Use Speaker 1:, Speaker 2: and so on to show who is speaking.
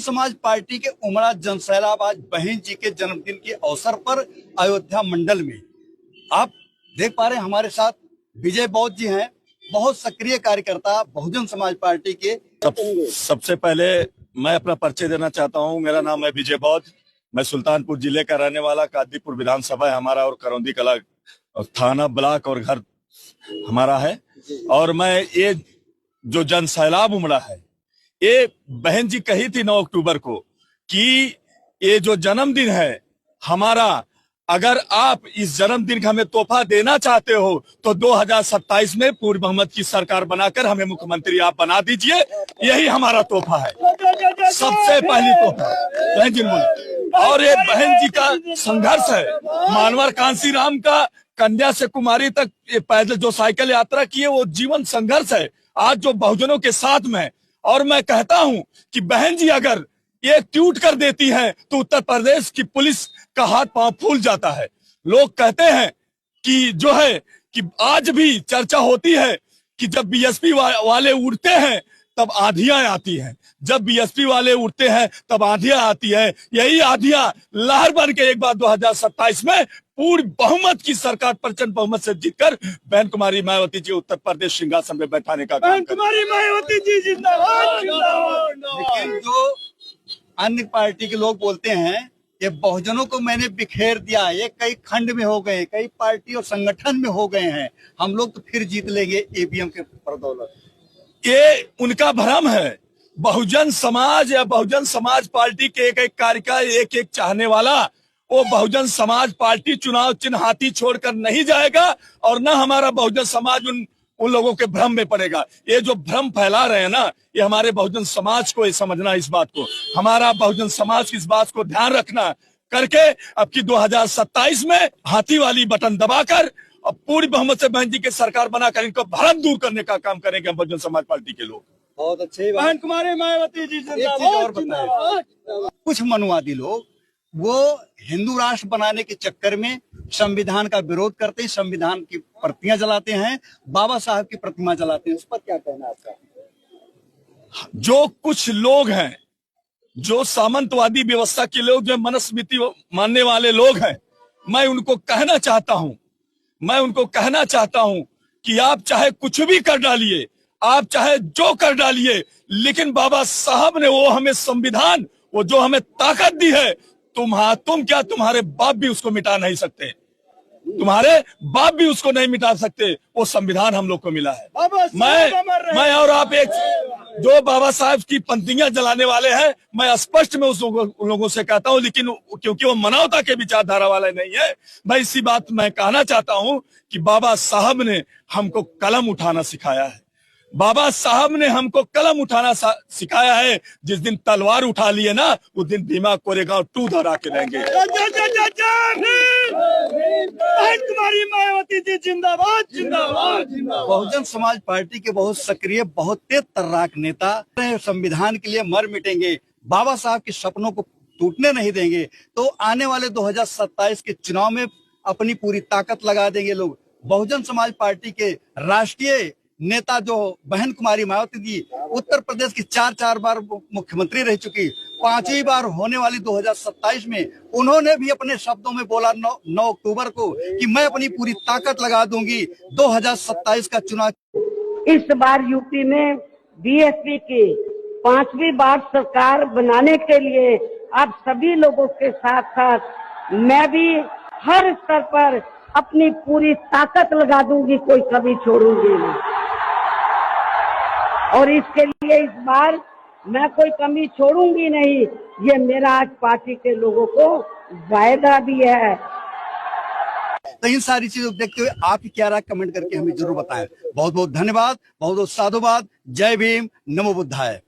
Speaker 1: समाज पार्टी के उमड़ा जनसैलाब आज बहन जी के जन्मदिन के अवसर पर अयोध्या मंडल में। आप देख पा रहे हैं हमारे साथ विजय बौद्ध जी हैं, बहुत सक्रिय कार्यकर्ता बहुजन समाज पार्टी के।
Speaker 2: सबसे पहले मैं अपना परिचय देना चाहता हूं। मेरा नाम है विजय बौद्ध। मैं सुल्तानपुर जिले का रहने वाला, कादीपुर विधानसभा है हमारा और करौंदी कला थाना ब्लॉक और घर हमारा है। और मैं ये जो जन सैलाब उमड़ा है, ये बहन जी कही थी 9 अक्टूबर को कि ये जो जन्मदिन है हमारा, अगर आप इस जन्मदिन का हमें तोहफा देना चाहते हो तो 2027 में पूर्ण बहुमत की सरकार बनाकर हमें मुख्यमंत्री आप बना दीजिए। यही हमारा तोहफा है, सबसे पहली तोहफा बहन जी बोले। और ये बहन जी का संघर्ष है, मानवर कांसीराम का कन्याकुमारी तक ये पैदल जो साइकिल यात्रा की है, वो जीवन संघर्ष है आज जो बहुजनों के साथ में। और मैं कहता हूं कि बहन जी अगर ये ट्वीट कर देती है तो उत्तर प्रदेश की पुलिस का हाथ पांव फूल जाता है। लोग कहते हैं कि जो है कि आज भी चर्चा होती है कि जब बीएसपी वाले उड़ते हैं तब आंधियां आती हैं, जब बीएसपी वाले उड़ते हैं तब आंधियां आती है। यही आंधियां लहर बन के एक बार 2027 में पूर्ण बहुमत की सरकार प्रचंड बहुमत से जीतकर बहन कुमारी मायावती जी उत्तर प्रदेश सिंहासन में बैठाने का
Speaker 1: बहन कुमारी मायावती जी जिंदाबाद। लेकिन जो अन्य पार्टी के लोग बोलते हैं कि बहुजनों को मैंने बिखेर दिया, ये कई खंड में हो गए, कई पार्टी और संगठन में हो गए हैं, हम लोग तो फिर जीत लेंगे ईवीएम के बदौलत।
Speaker 2: ये उनका भ्रम है। बहुजन समाज या बहुजन समाज पार्टी के एक एक कार्यकर्ता, एक एक चाहने वाला, वो बहुजन समाज पार्टी चुनाव चिन्ह हाथी छोड़कर नहीं जाएगा और न हमारा बहुजन समाज उन लोगों के भ्रम में पड़ेगा। ये जो भ्रम फैला रहे हैं ना, ये हमारे बहुजन समाज को ये समझना, इस बात को हमारा बहुजन समाज की इस बात को ध्यान रखना करके अब की 2027 में हाथी वाली बटन दबाकर और पूरी बहुमत से बहन जी की सरकार बनाकर इनको भ्रम दूर करने का काम करेंगे हम बहुजन समाज पार्टी के लोग।
Speaker 1: बहुत अच्छे बहन कुमारी मायावती जी जिंदाबाद। कुछ मनुवादी लोग वो हिंदू राष्ट्र बनाने के चक्कर में संविधान का विरोध करते हैं, संविधान की प्रतियां जलाते हैं, बाबा साहब की प्रतिमा जलाते हैं, उस पर क्या कहना है आपका?
Speaker 2: जो कुछ लोग हैं, जो सामंतवादी व्यवस्था के लोग, जो मनुस्मृति मानने वाले लोग हैं, मैं उनको कहना चाहता हूं कि आप चाहे कुछ भी कर डालिए, आप चाहे जो कर डालिए, लेकिन बाबा साहब ने वो हमें संविधान, वो जो हमें ताकत दी है, तुम क्या तुम्हारे बाप भी उसको मिटा नहीं सकते, तुम्हारे बाप भी उसको नहीं मिटा सकते। वो संविधान हम लोग को मिला है। मैं और आप एक जो बाबा साहब की पंक्तियां जलाने वाले हैं, मैं स्पष्ट में उन लोगों से कहता हूं, लेकिन क्योंकि वो मानवता के विचारधारा वाले नहीं है, मैं इसी बात मैं कहना चाहता हूं कि बाबा साहब ने हमको कलम उठाना सिखाया है। बाबा साहब ने हमको कलम उठाना सिखाया है। जिस दिन तलवार उठा लिए ना, उस दिन भीमा कोरेगांव 2 दोहरा के रहेंगे।
Speaker 1: कुमारी मायावती जी जिंदाबाद जिंदाबाद। बहुजन समाज पार्टी के बहुत सक्रिय, बहुत तेज तर्राक नेता संविधान के लिए मर मिटेंगे, बाबा साहब के सपनों को टूटने नहीं देंगे। तो आने वाले 2027 के चुनाव में अपनी पूरी ताकत लगा देंगे लोग। बहुजन समाज पार्टी के राष्ट्रीय नेता जो बहन कुमारी मायावती जी उत्तर प्रदेश की 4 बार मुख्यमंत्री रह चुकी, 5वीं बार होने वाली 2027 में उन्होंने भी अपने शब्दों में बोला 9 अक्टूबर को कि मैं अपनी पूरी ताकत लगा दूंगी 2027 का चुनाव।
Speaker 3: इस बार यूपी में बीएसपी की 5वीं बार सरकार बनाने के लिए आप सभी लोगों के साथ साथ मैं भी हर स्तर पर अपनी पूरी ताकत लगा दूंगी, कोई कभी छोड़ूंगी नहीं। और इसके लिए इस बार मैं कोई कमी छोड़ूंगी नहीं, ये मेरा आज पार्टी के लोगों को वायदा भी है।
Speaker 1: तो इन सारी चीजों को देखते हुए आप क्या राय कमेंट करके हमें जरूर बताएं। बहुत बहुत धन्यवाद, बहुत बहुत साधुवाद। जय भीम, नमो बुद्धाय।